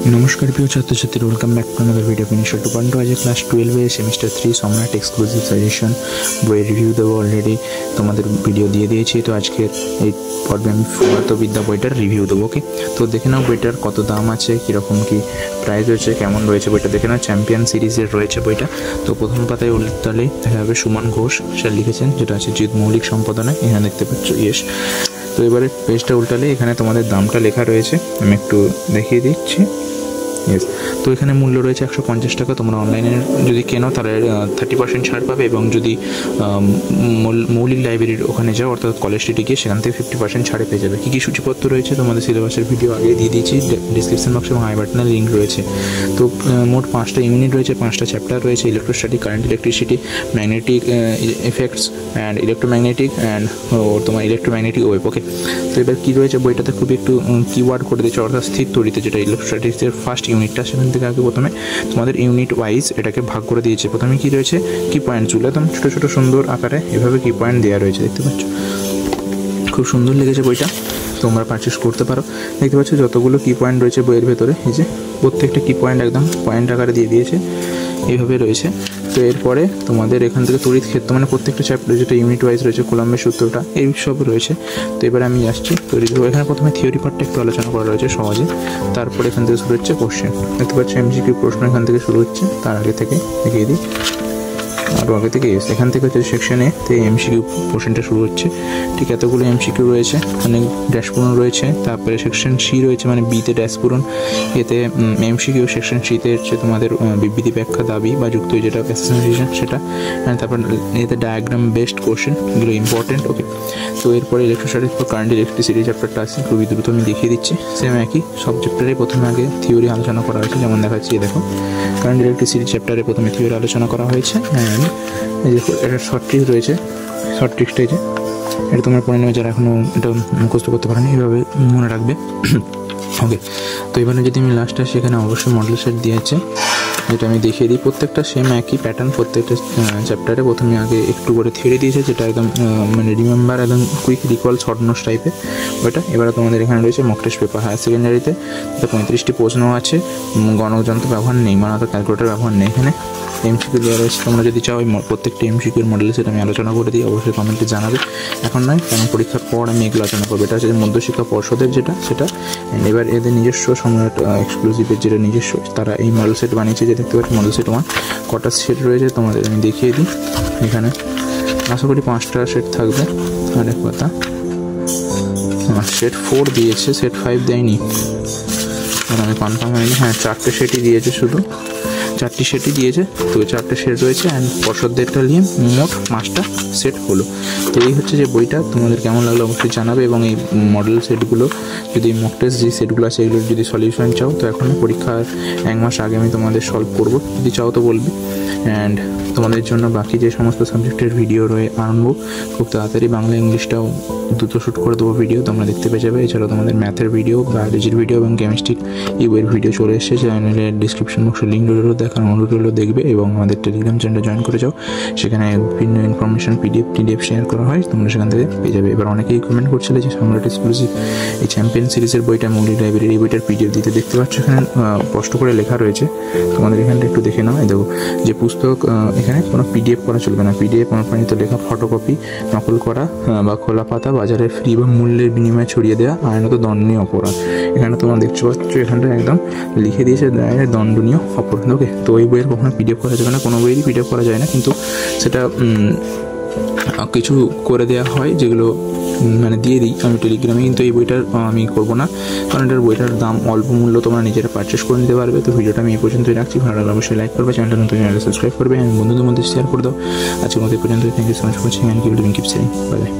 নমস্কার প্রিয় ছাত্রছাত্রীরা, welcome back to another video. Finisher 2.2 আজ ক্লাস 12 সেমিস্টার 3 সম্রাট এক্সক্লুসিভ সাজেশন বইয়ের রিভিউ দেবো। অলরেডি তোমাদের ভিডিও দিয়ে দিয়েছি, তো আজকের এই পর্বে আমি পদার্থবিদ্যা বইটার রিভিউ দেবো। ওকে, তো দেখে নাও বইটার কত দাম আছে, কীরকম কী প্রাইস রয়েছে, কেমন রয়েছে বইটা দেখে নাও। চ্যাম্পিয়ন সিরিজের রয়েছে বইটা। তো প্রথম পাতায় উল্টালেই দেখা যাবে সুমন ঘোষ স্যার লিখেছেন, যেটা আছে জিৎ মৌলিক সম্পাদনায়, এখানে দেখতে পাচ্ছ। তো এবারে পেজটা উল্টালে এখানে তোমাদের দামটা লেখা রয়েছে, আমি একটু দেখিয়ে দিচ্ছি। তো এখানে মূল্য রয়েছে 150 টাকা। তোমরা অনলাইনে যদি কেনো তাহলে 30% ছাড় পাবে, এবং যদি মৌলিক লাইব্রেরির ওখানে যাও অর্থাৎ কলেজ স্ট্রিটে গিয়ে সেখান থেকে 50% ছাড়ে পেয়ে যাবে। কী কী সূচিপত্র রয়েছে তোমাদের সিলেবাসের ভিডিও আগে দিয়ে দিয়েছি, ডিসক্রিপশন বক্সে এবং আই বাটনের লিঙ্ক রয়েছে। তো মোট 5টা ইউনিট রয়েছে, 5টা চ্যাপ্টার রয়েছে: electrostatic, current, electricity, magnetic effects and electromagnetic and তোমার ইলেকট্রোম্যাগনেটিক ওয়েভ। ওকে, তো এবার কী রয়েছে বইটাতে খুবই একটু কিওয়ার্ড করে দিয়েছে, অর্থাৎ স্থির তড়িতে, যেটা ইলেকট্রোস্ট্যাটিক্সের ফার্স্ট ইউনিটটা। সেখান থেকে আগে প্রথমে তোমাদের ইউনিট ওয়াইজ এটাকে ভাগ করে দিয়েছে। প্রথমে কি রয়েছে, কি পয়েন্টসগুলো একদম ছোটো ছোটো সুন্দর আকারে এভাবে কি পয়েন্ট দেওয়া রয়েছে, দেখতে পাচ্ছ। খুব সুন্দর লেগেছে বইটা, তোমরা পারচেস করতে পারো। দেখতে পাচ্ছ যতগুলো কি পয়েন্ট রয়েছে বইয়ের ভেতরে, এই যে প্রত্যেকটা কি পয়েন্ট একদম পয়েন্ট আকারে দিয়ে দিয়েছে, এইভাবে রয়েছে। তো এরপরে তোমাদের এখান থেকে তড়িৎ ক্ষেত্র, মানে প্রত্যেকটা চ্যাপ্টার যেটা ইউনিট ওয়াইজ রয়েছে, কুলম্বের সূত্রটা, এই সব রয়েছে। তো এবার আমি আসছি তড়িৎ। এখানে প্রথমে থিওরি পার্টটা একটু আলোচনা করা রয়েছে সহজে, তারপরে এখান থেকে শুরু হচ্ছে কোশ্চেন। দেখতে পাচ্ছ এমসিকিউ প্রশ্ন এখান থেকে শুরু হচ্ছে। তার আগে থেকে দেখিয়ে দিই, আরও আগে থেকে এখান থেকে হচ্ছে সেকশনে এমসিকিউ পোর্শনটা শুরু হচ্ছে। ঠিক এতগুলো এমসিকিউ রয়েছে, অনেক ড্যাশ পূরণ রয়েছে। তারপরে সেকশন সি রয়েছে, মানে বিতে ড্যাশ পূরণ, এতে এমসিকিউ। সেকশন সিতে হচ্ছে তোমাদের বিবৃতি, ব্যাখ্যা, দাবি বা যুক্তি, যেটা অ্যাসোসিয়েশন সেটা। তারপর এতে ডায়াগ্রাম বেসড কোশ্চেন, এগুলো ইম্পর্টেন্ট। ওকে, তো এরপরে ইলেকট্রোস্ট্যাটিক ফর কারেন্ট ইলেকট্রিসিটি চ্যাপ্টারটা আছে, খুবই দ্রুত আমি দেখিয়ে দিচ্ছি। সেম একই সব চ্যাপ্টারে প্রথমে আগে থিওরি আলোচনা করা হয়েছে, যেমন দেখাচ্ছি। দেখো, কারেন্ট ইলেকট্রিসিটি চ্যাপ্টারে প্রথমে থিওরি আলোচনা করা হয়েছে। এই দেখো, এটা শর্ট ট্রিক রয়েছে, শর্ট ট্রিকটা এই যে এটা তোমরা পড়ে নেবে যারা এখনও এটা মুখস্থ করতে পারেনি, এইভাবে মনে রাখবে। ওকে, তো এবারে যদি আমি লাস্টে সেখানে অবশ্যই মডেল সেট দিয়েছে, যেটা আমি দেখিয়ে দিই। প্রত্যেকটা সেম একই প্যাটার্ন, প্রত্যেকটা চ্যাপ্টারে প্রথমে আগে একটু করে থিওরি দিয়েছে, যেটা একদম মানে রিমেম্বার, একদম কুইক রিকল, শর্ট নোটস টাইপের ওইটা। এবারে তোমাদের এখানে রয়েছে মক টেস্ট পেপার। হায়ার সেকেন্ডারিতে 35টি প্রশ্ন আছে, গণযন্ত্র ব্যবহার নেই, মানে ক্যালকুলেটার ব্যবহার নেই। এখানে এমসিকিউ দেওয়া রয়েছে, তোমরা যদি চাও প্রত্যেকটি এমসিকিউর মডেল সেটা আমি আলোচনা করে দিই, অবশ্যই কমেন্টে জানাবে। এখন নয়, কারণ পরীক্ষার পর আমি এগুলো আলোচনা করবো। এটা হচ্ছে মধ্যশিক্ষা পর্ষদের সেটা। এবার এদের নিজস্ব সম্রাট এক্সক্লুসিভের যেটা নিজস্ব, তারা এই মডেল সেট বানিয়েছে, যে দেখতে পাচ্ছি মডেল সেট 1। কটা সেট রয়েছে তোমাদের আমি দেখিয়ে দিই। এখানে আশা করি 5টা সেট থাকবে। আরেক কথা, সেট 4 দিয়েছে, সেট 5 দেয়নি, আমি কনফার্ম হয়নি। হ্যাঁ, 4টে সেটই দিয়েছে, শুধু 4টি সেটই দিয়েছে। তো 4টে সেট রয়েছে, অ্যান্ড পর্ষদদেরটা নিয়ে মোট 5টা সেট হলো। তো এই হচ্ছে যে বইটা। তোমাদের কেমন লাগলো অবশ্যই জানাবে, এবং এই মডেল সেটগুলো যদি মক টেস্ট যে সেটগুলো আছে এগুলোর যদি সলিউশন চাও, তো এখনও পরীক্ষার 1 মাস আগে আমি তোমাদের সলভ করবো, যদি চাও তো বলবে। অ্যান্ড তোমাদের জন্য বাকি যে সমস্ত সাবজেক্টের ভিডিও আনবো খুব তাড়াতাড়ি। বাংলা ইংলিশটাও দ্রুত শ্যুট করে দেবো ভিডিও, তোমরা দেখতে পেয়ে যাবে। এছাড়াও তোমাদের ম্যাথের ভিডিও, বায়োলজির ভিডিও এবং কেমিস্ট্রির এই বইয়ের ভিডিও চলে এসেছে। চ্যানেলের ডিসক্রিপশন বক্সে লিঙ্ক রইল, দেখার অনুরোধ রইল, দেখবে। এবং আমাদের টেলিগ্রাম চ্যানেলে জয়েন করে যাও, সেখানে বিভিন্ন ইনফরমেশন পিডিএফ শেয়ার করা হয়, তোমরা সেখান থেকে পেয়ে যাবে। এবার অনেকেই কমেন্ট করছিলে যে সম্রাট এক্সক্লুসিভ এই চ্যাম্পিয়ন সিরিজের বইটা, মৌলিক লাইব্রেরির এই বইটার পিডিএফ দিতে। দেখতে পাচ্ছ এখানে স্পষ্ট করে লেখা রয়েছে, তোমাদের এখানটা একটু দেখে নাও। এই দেখো, যে পুস্তক এখানে কোনো পিডিএফ করা চলবে না। পিডিএফ অনুপ্রাণিত লেখা, ফটোকপি, নকল করা বা খোলা পাতা বাজারে ফ্রি বা মূল্যের বিনিময়ে ছড়িয়ে দেওয়া আইনত দণ্ডনীয় অপরাধ। এখানে তোমরা দেখতে পাচ্ছ, এখানটা একদম লিখে দিয়েছে দণ্ডনীয় অপরাধ। ওকে, তো এই বইয়ের কখনো পিডিএফ করা যাবে না, কোনো বইয়েরই পিডিএফ করা যায় না, কিন্তু সেটা কিছু করে দেওয়া হয়, যেগুলো মানে দিয়ে দিই আমি টেলিগ্রামে। কিন্তু এই বইটার আমি করবো না, কারণ এটার বইটার দাম অল্প মূল্য, তোমরা নিজেরা পারচেস করে নিতে পারবে। তো ভিডিওটা আমি এই পর্যন্তই রাখছি। ভালো লাগলে অবশ্যই লাইক করবে, চ্যানেলটা নতুন চ্যানেলে সাবস্ক্রাইব করবে, এবং বন্ধুদের মধ্যে শেয়ার করে দাও। আজকের মতো এই পর্যন্তই। Thank you so much for watching, and keep living, keep saving. Bye by.